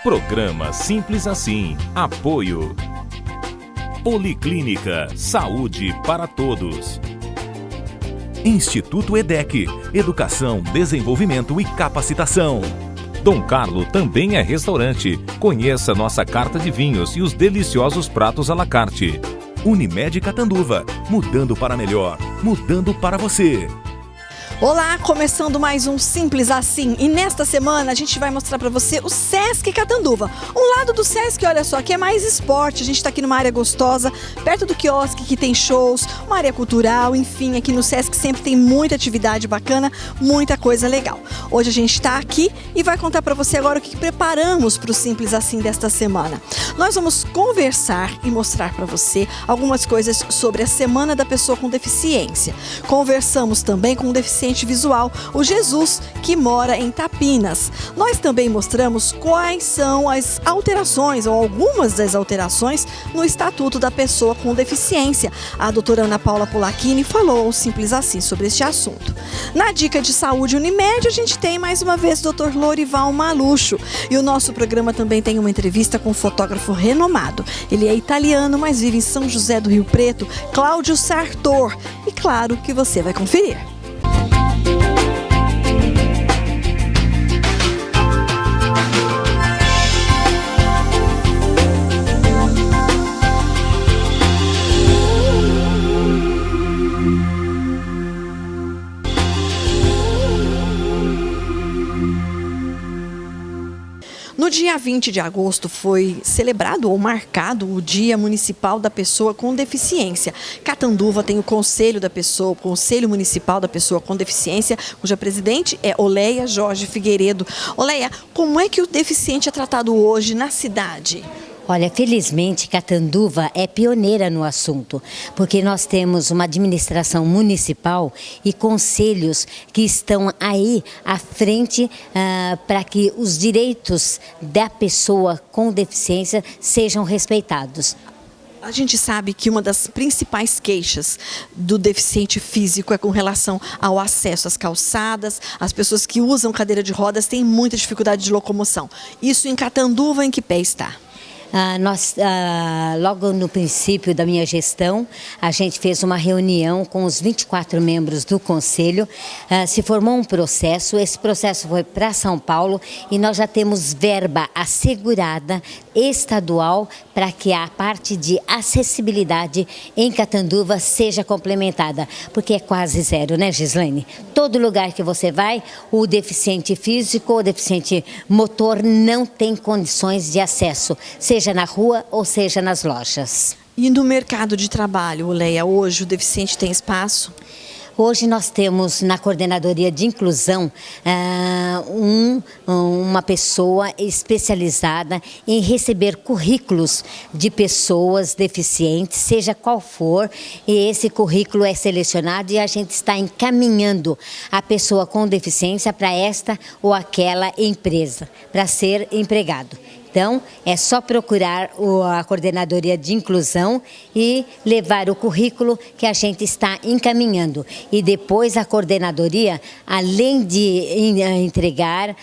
Programa Simples Assim. Apoio. Policlínica. Saúde para todos. Instituto EDEC. Educação, desenvolvimento e capacitação. Dom Carlo também é restaurante. Conheça nossa carta de vinhos e os deliciosos pratos à la carte. Unimed Catanduva. Mudando para melhor. Mudando para você. Olá, começando mais um Simples Assim, e nesta semana a gente vai mostrar para você o Sesc Catanduva. Um lado do Sesc, olha só, que é mais esporte, a gente está aqui numa área gostosa, perto do quiosque que tem shows, uma área cultural, enfim, aqui no Sesc sempre tem muita atividade bacana, muita coisa legal. Hoje a gente está aqui e vai contar para você agora o que preparamos para o Simples Assim desta semana. Nós vamos conversar e mostrar para você algumas coisas sobre a Semana da Pessoa com Deficiência. Conversamos também com um deficiente visual, o Jesus, que mora em Tapinas. Nós também mostramos quais são as alterações, ou algumas das alterações, no Estatuto da Pessoa com Deficiência. A doutora Ana Paula Polacchini falou Simples Assim sobre este assunto. Na Dica de Saúde Unimed, a gente tem mais uma vez o Dr. Lorival Malucho. E o nosso programa também tem uma entrevista com um fotógrafo renomado. Ele é italiano, mas vive em São José do Rio Preto, Cláudio Sartor. E claro que você vai conferir. No dia 20 de agosto foi celebrado ou marcado o Dia Municipal da Pessoa com Deficiência. Catanduva tem o Conselho da Pessoa, o Conselho Municipal da Pessoa com Deficiência, cuja presidente é Oleia Jorge Figueiredo. Oleia, como é que o deficiente é tratado hoje na cidade? Olha, felizmente Catanduva é pioneira no assunto, porque nós temos uma administração municipal e conselhos que estão aí à frente para que os direitos da pessoa com deficiência sejam respeitados. A gente sabe que uma das principais queixas do deficiente físico é com relação ao acesso às calçadas. As pessoas que usam cadeira de rodas têm muita dificuldade de locomoção. Isso em Catanduva, em que pé está? Logo no princípio da minha gestão, a gente fez uma reunião com os 24 membros do Conselho, se formou um processo, esse processo foi para São Paulo e nós já temos verba assegurada estadual para que a parte de acessibilidade em Catanduva seja complementada, porque é quase zero, né, Gislaine? Todo lugar que você vai, o deficiente físico, o deficiente motor não tem condições de acesso, seja na rua ou seja nas lojas. E no mercado de trabalho, Oleia, hoje o deficiente tem espaço? Hoje nós temos na Coordenadoria de Inclusão uma pessoa especializada em receber currículos de pessoas deficientes, seja qual for, e esse currículo é selecionado e a gente está encaminhando a pessoa com deficiência para esta ou aquela empresa, para ser empregado. Então, é só procurar a Coordenadoria de Inclusão e levar o currículo que a gente está encaminhando. E depois a Coordenadoria, além de entregar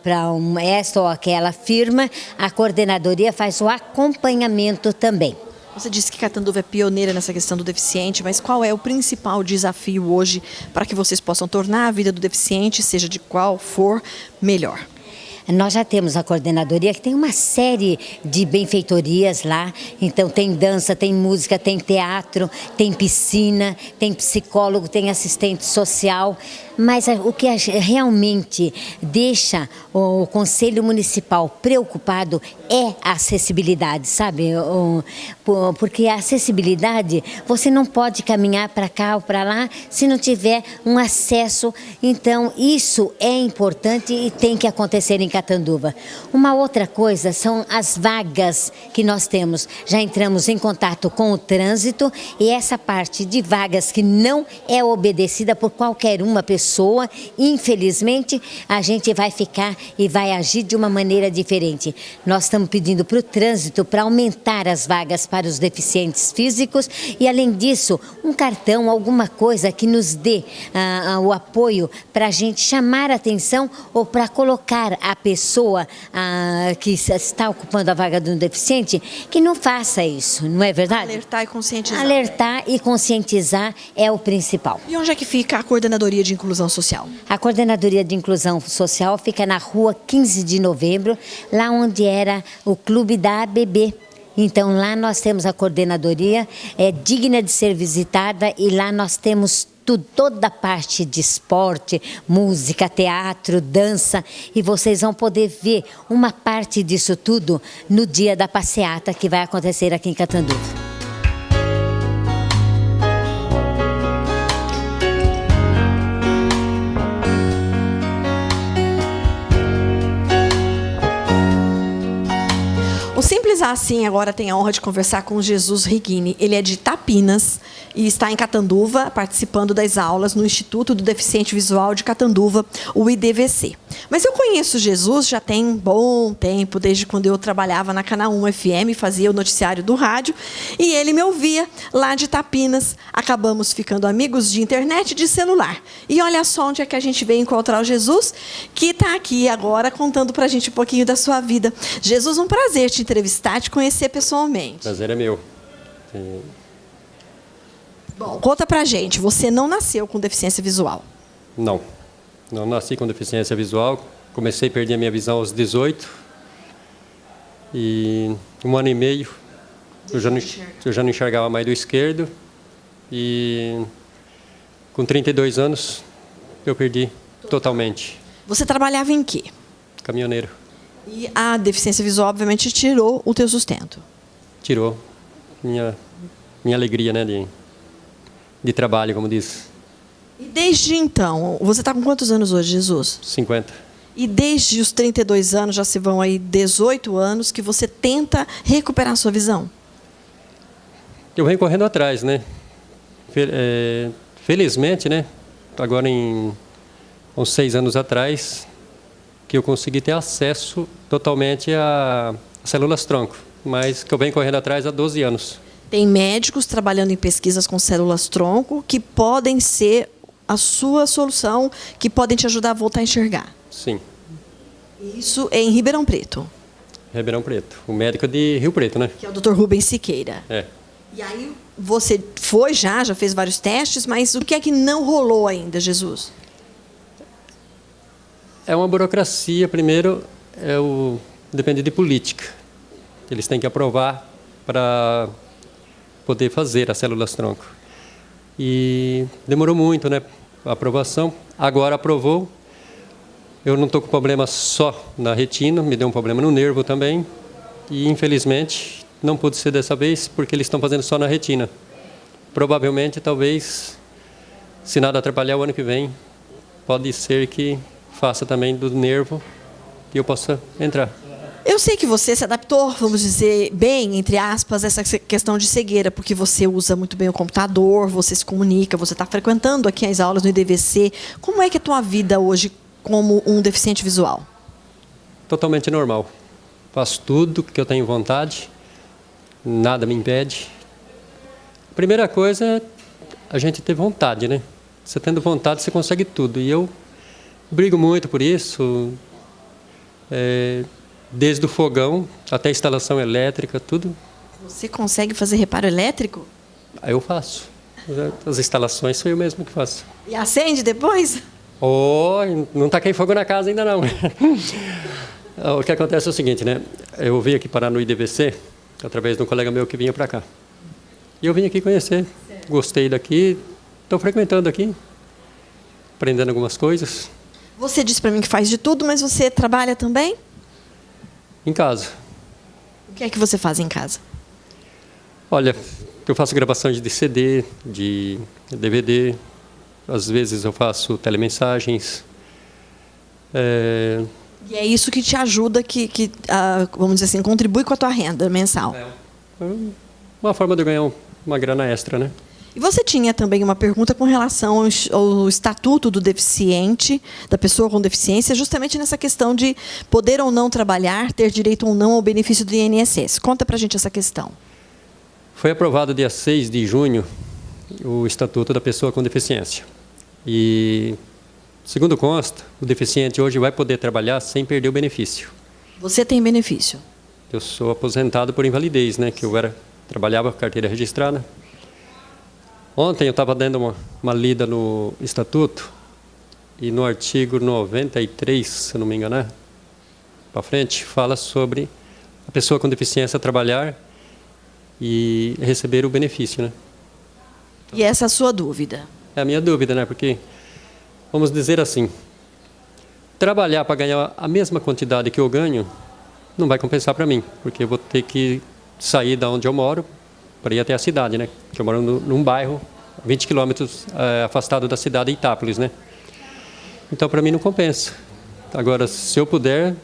para esta ou aquela firma, a Coordenadoria faz o acompanhamento também. Você disse que Catanduva é pioneira nessa questão do deficiente, mas qual é o principal desafio hoje para que vocês possam tornar a vida do deficiente, seja de qual for, melhor? Nós já temos a coordenadoria que tem uma série de benfeitorias lá, então tem dança, tem música, tem teatro, tem piscina, tem psicólogo, tem assistente social, mas o que realmente deixa o Conselho Municipal preocupado é a acessibilidade, sabe? Porque a acessibilidade, você não pode caminhar para cá ou para lá se não tiver um acesso, então isso é importante e tem que acontecer em Catanduva. Uma outra coisa são as vagas que nós temos. Já entramos em contato com o trânsito e essa parte de vagas que não é obedecida por qualquer uma pessoa pessoa, infelizmente, a gente vai ficar e vai agir de uma maneira diferente. Nós estamos pedindo para o trânsito para aumentar as vagas para os deficientes físicos e, além disso, um cartão, alguma coisa que nos dê o apoio para a gente chamar a atenção ou para colocar a pessoa que está ocupando a vaga de um deficiente, que não faça isso, não é verdade? Alertar e conscientizar. Alertar e conscientizar é o principal. E onde é que fica a Coordenadoria de Inclusão Social? A Coordenadoria de Inclusão Social fica na rua 15 de novembro, lá onde era o clube da ABB. Então lá nós temos a coordenadoria, é digna de ser visitada, e lá nós temos toda a parte de esporte, música, teatro, dança, e vocês vão poder ver uma parte disso tudo no dia da passeata que vai acontecer aqui em Catanduva. O Simples Assim agora tem a honra de conversar com Jesus Rigini. Ele é de Tapinas e está em Catanduva, participando das aulas no Instituto do Deficiente Visual de Catanduva, o IDVC. Mas eu conheço Jesus já tem um bom tempo, desde quando eu trabalhava na Canal 1 FM, fazia o noticiário do rádio, e ele me ouvia lá de Tapinas. Acabamos ficando amigos de internet e de celular. E olha só onde é que a gente veio encontrar o Jesus, que está aqui agora contando para a gente um pouquinho da sua vida. Jesus, um prazer te entrevistar, te conhecer pessoalmente. Prazer é meu. Bom, conta pra gente, você não nasceu com deficiência visual? Não nasci com deficiência visual. Comecei a perder a minha visão aos 18. E 1 ano e meio eu já não enxergava mais do esquerdo. E com 32 anos eu perdi totalmente. Você trabalhava em quê? Caminhoneiro. E a deficiência visual, obviamente, tirou o teu sustento. Tirou minha alegria, né, de trabalho, como diz. E desde então, você está com quantos anos hoje, Jesus? 50. E desde os 32 anos, já se vão aí 18 anos, que você tenta recuperar a sua visão? Eu venho correndo atrás, né? Felizmente, né? Agora, uns 6 anos atrás, que eu consegui ter acesso totalmente a células-tronco, mas que eu venho correndo atrás há 12 anos. Tem médicos trabalhando em pesquisas com células-tronco que podem ser a sua solução, que podem te ajudar a voltar a enxergar. Sim. Isso é em Ribeirão Preto. Ribeirão Preto. O médico de Rio Preto, né? Que é o Dr. Rubens Siqueira. É. E aí você foi já fez vários testes, mas o que é que não rolou ainda, Jesus? É uma burocracia, primeiro, depende de política. Eles têm que aprovar para poder fazer as células-tronco. E demorou muito, né? A aprovação. Agora aprovou. Eu não estou com problema só na retina, me deu um problema no nervo também. E, infelizmente, não pude ser dessa vez, porque eles estão fazendo só na retina. Provavelmente, talvez, se nada atrapalhar o ano que vem, pode ser que faça também do nervo e eu possa entrar. Eu sei que você se adaptou, vamos dizer, bem, entre aspas, essa questão de cegueira, porque você usa muito bem o computador, você se comunica, você está frequentando aqui as aulas no IDVC. Como é que é a tua vida hoje como um deficiente visual? Totalmente normal. Faço tudo que eu tenho vontade, nada me impede. A primeira coisa é a gente ter vontade, né? Você tendo vontade, você consegue tudo. E eu brigo muito por isso. Desde o fogão até a instalação elétrica, tudo. Você consegue fazer reparo elétrico? Eu faço. As instalações sou eu mesmo que faço. E acende depois? Não taquei fogo na casa ainda não. O que acontece é o seguinte, né? Eu vim aqui parar no IDVC através de um colega meu que vinha para cá. E eu vim aqui conhecer. Certo. Gostei daqui, estou frequentando aqui, aprendendo algumas coisas. Você disse para mim que faz de tudo, mas você trabalha também? Em casa. O que é que você faz em casa? Olha, eu faço gravações de CD, de DVD. Às vezes eu faço telemensagens. E é isso que te ajuda, vamos dizer assim, contribui com a tua renda mensal. Uma forma de ganhar uma grana extra, né? E você tinha também uma pergunta com relação ao estatuto do deficiente, da pessoa com deficiência, justamente nessa questão de poder ou não trabalhar, ter direito ou não ao benefício do INSS. Conta pra gente essa questão. Foi aprovado dia 6 de junho o Estatuto da Pessoa com Deficiência. E, segundo consta, o deficiente hoje vai poder trabalhar sem perder o benefício. Você tem benefício? Eu sou aposentado por invalidez, né? Que eu trabalhava com carteira registrada. Ontem eu estava dando uma lida no Estatuto e no artigo 93, se não me engano, para frente, fala sobre a pessoa com deficiência trabalhar e receber o benefício, né? E essa é a sua dúvida? É a minha dúvida, né? Porque, vamos dizer assim, trabalhar para ganhar a mesma quantidade que eu ganho não vai compensar para mim, porque eu vou ter que sair da onde eu moro para ir até a cidade, né? Que eu moro num bairro 20 quilômetros afastado da cidade de Itápolis, né? Então, para mim, não compensa. Agora, se eu puder,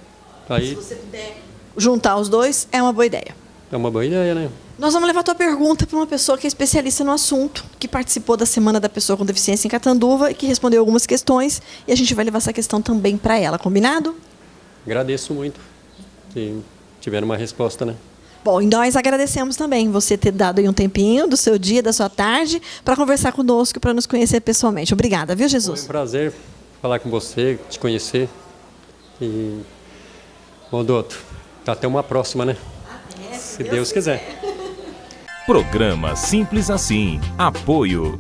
aí... Se você puder juntar os dois, é uma boa ideia. É uma boa ideia, né? Nós vamos levar a tua pergunta para uma pessoa que é especialista no assunto, que participou da Semana da Pessoa com Deficiência em Catanduva e que respondeu algumas questões, e a gente vai levar essa questão também para ela, combinado? Agradeço muito que tiveram uma resposta, né? Bom, e nós agradecemos também você ter dado aí um tempinho do seu dia, da sua tarde, para conversar conosco, para nos conhecer pessoalmente. Obrigada, viu, Jesus? Foi um prazer falar com você, te conhecer. E, bom, doutor, até uma próxima, né? Se Deus quiser. Programa Simples Assim. Apoio.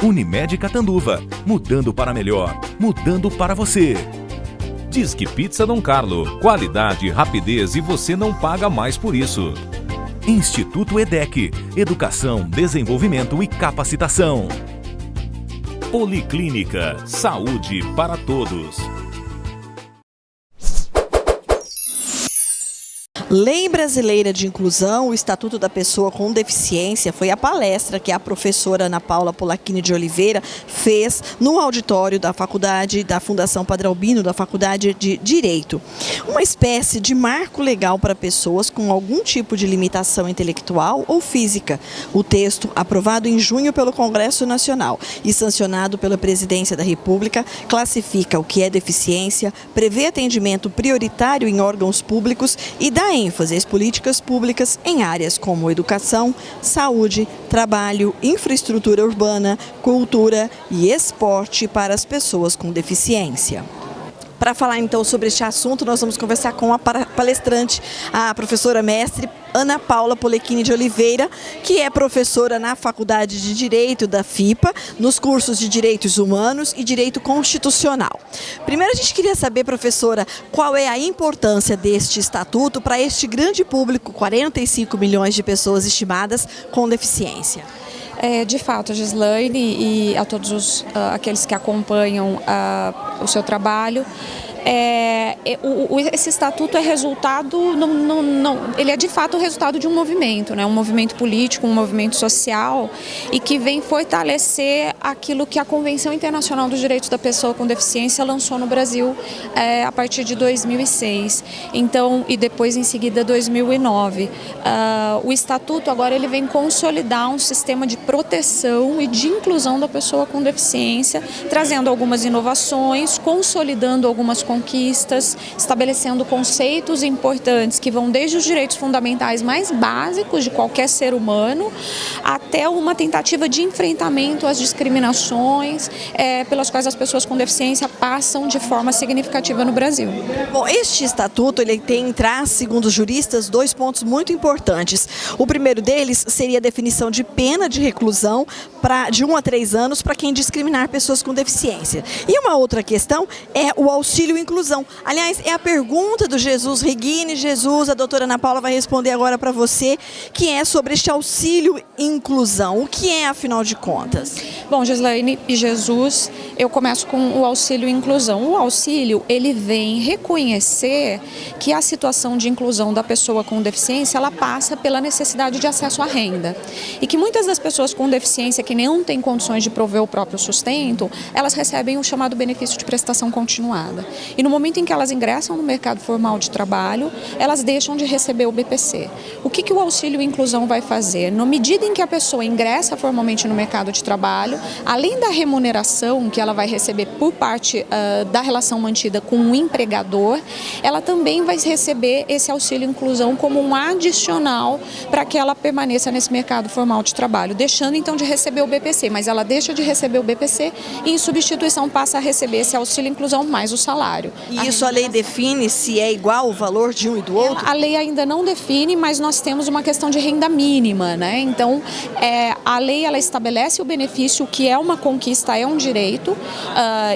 Unimed Catanduva. Mudando para melhor. Mudando para você. Disque Pizza Dom Carlo. Qualidade, rapidez e você não paga mais por isso. Instituto EDEC. Educação, desenvolvimento e capacitação. Policlínica. Saúde para todos. Lei Brasileira de Inclusão, o Estatuto da Pessoa com Deficiência, foi a palestra que a professora Ana Paula Polacchini de Oliveira fez no auditório da faculdade da Fundação Padre Albino, da Faculdade de Direito. Uma espécie de marco legal para pessoas com algum tipo de limitação intelectual ou física. O texto, aprovado em junho pelo Congresso Nacional e sancionado pela Presidência da República, classifica o que é deficiência, prevê atendimento prioritário em órgãos públicos e dá ênfase às políticas públicas em áreas como educação, saúde, trabalho, infraestrutura urbana, cultura e esporte para as pessoas com deficiência. Para falar então sobre este assunto, nós vamos conversar com a palestrante, a professora mestre Ana Paula Polacchini de Oliveira, que é professora na Faculdade de Direito da FIPA, nos cursos de Direitos Humanos e Direito Constitucional. Primeiro a gente queria saber, professora, qual é a importância deste estatuto para este grande público, 45 milhões de pessoas estimadas com deficiência. De fato, Gislaine e a todos aqueles que acompanham o seu trabalho, esse estatuto é resultado, ele é de fato o resultado de um movimento, né? Um movimento político, um movimento social e que vem fortalecer aquilo que a Convenção Internacional dos Direitos da Pessoa com Deficiência lançou no Brasil a partir de 2006, então, e depois em seguida 2009. O estatuto agora ele vem consolidar um sistema de proteção e de inclusão da pessoa com deficiência, trazendo algumas inovações, consolidando algumas conquistas, estabelecendo conceitos importantes que vão desde os direitos fundamentais mais básicos de qualquer ser humano até uma tentativa de enfrentamento às discriminações pelas quais as pessoas com deficiência passam de forma significativa no Brasil. Bom, este estatuto ele traz, segundo os juristas, 2 pontos muito importantes. O primeiro deles seria a definição de pena de reclusão de 1 a 3 anos para quem discriminar pessoas com deficiência. E uma outra questão é o auxílio inclusão. Aliás, é a pergunta do Jesus Reguini. Jesus, a doutora Ana Paula vai responder agora para você, que é sobre este auxílio inclusão. O que é, afinal de contas? Bom, Gislaine e Jesus, eu começo com o auxílio inclusão. O auxílio, ele vem reconhecer que a situação de inclusão da pessoa com deficiência, ela passa pela necessidade de acesso à renda. E que muitas das pessoas com deficiência que não têm condições de prover o próprio sustento, elas recebem o chamado benefício de prestação continuada. e no momento em que elas ingressam no mercado formal de trabalho, elas deixam de receber o BPC. O que o auxílio inclusão vai fazer? Na medida em que a pessoa ingressa formalmente no mercado de trabalho, além da remuneração que ela vai receber por parte da relação mantida com o empregador, ela também vai receber esse auxílio inclusão como um adicional para que ela permaneça nesse mercado formal de trabalho, deixando então de receber o BPC, mas ela deixa de receber o BPC e em substituição passa a receber esse auxílio inclusão mais o salário. E isso a lei define se é igual o valor de um e do outro? A lei ainda não define, mas nós temos uma questão de renda mínima, né? Então, a lei ela estabelece o benefício, que é uma conquista, é um direito,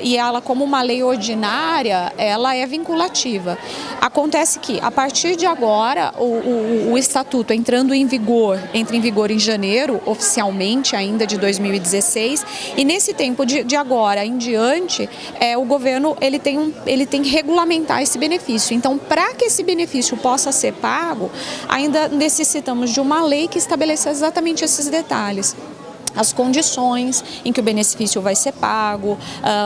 e ela, como uma lei ordinária, ela é vinculativa. Acontece que, a partir de agora, o Estatuto entra em vigor em janeiro, oficialmente ainda de 2016, e nesse tempo de agora em diante, o governo ele tem que regulamentar esse benefício. Então, para que esse benefício possa ser pago, ainda necessitamos de uma lei que estabeleça exatamente esses detalhes. As condições em que o benefício vai ser pago,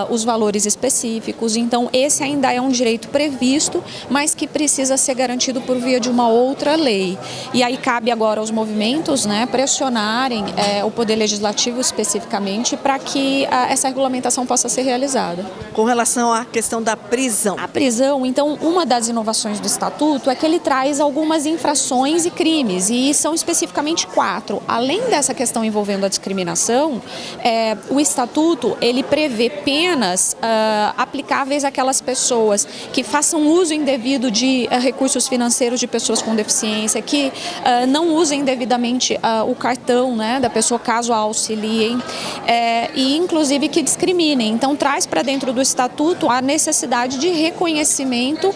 os valores específicos. Então, esse ainda é um direito previsto, mas que precisa ser garantido por via de uma outra lei. E aí cabe agora aos movimentos, né, pressionarem o Poder Legislativo especificamente para que essa regulamentação possa ser realizada. Com relação à questão da prisão. A prisão, então, uma das inovações do Estatuto é que ele traz algumas infrações e crimes, e são especificamente 4. Além dessa questão envolvendo a discriminação, o Estatuto ele prevê penas aplicáveis àquelas pessoas que façam uso indevido de recursos financeiros de pessoas com deficiência, que não usem devidamente o cartão, né, da pessoa caso a auxiliem, e inclusive que discriminem. Então traz para dentro do Estatuto a necessidade de reconhecimento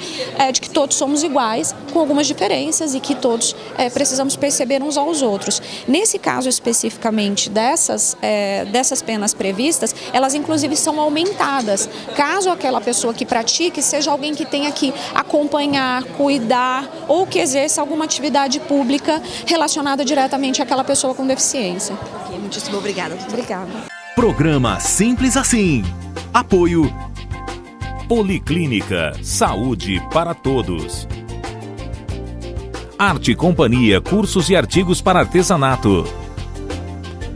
de que todos somos iguais, com algumas diferenças, e que todos precisamos perceber uns aos outros. Nesse caso especificamente dessas penas previstas, elas inclusive são aumentadas, caso aquela pessoa que pratique seja alguém que tenha que acompanhar, cuidar ou que exerça alguma atividade pública relacionada diretamente àquela pessoa com deficiência. Ok, muitíssimo obrigada. Obrigada. Programa Simples Assim. Apoio Policlínica. Saúde para todos. Arte Companhia, cursos e artigos para artesanato.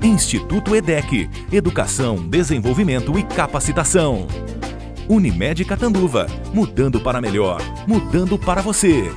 Instituto EDEC, Educação, Desenvolvimento e Capacitação. Unimed Catanduva, mudando para melhor, mudando para você.